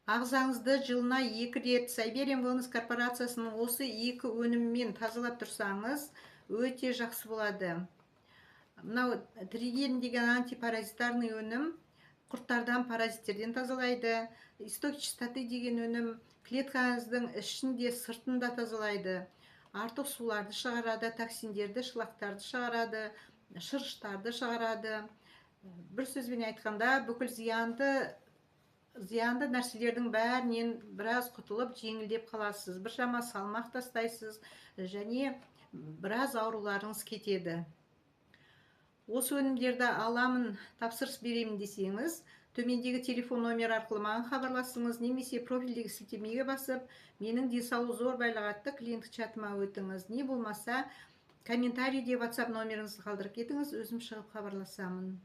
ағзаңызды жылына 2 рет Сайбериан Wellness корпорациясының осы 2 өніммен тазалап тұрсаңыз, өте жақсы болады. Мынау Триген деген антипаразитарный өнім құрттардан, паразиттерден тазалайды. Исток чистоты деген өнім клеткаңыздың ішінде, сыртында тазалайды. Артық суларды шығарады, токсиндерді, шлактарды шығарады, шырыштарды шығарады. Бір сөзбен айтқанда, бүкіл зиянды нәрселердің бәрінен біраз құтылып, жеңілдеп қаласыз. Біршама салмақ тастайсыз және біраз ауруларыңыз кетеді. Осы өнімдерді аламын, тапсырыс беремін десеңіз, төмендегі телефон номер арқылы маған хабарласыңыз, немесе профильдегі сілтемеге басып, менің денсаулық зор байлық атты клиенттік чатыма өтіңіз. Не болмаса, комментарийде WhatsApp номеріңізді қалдырып кетіңіз, өзім шығып хабарласамын.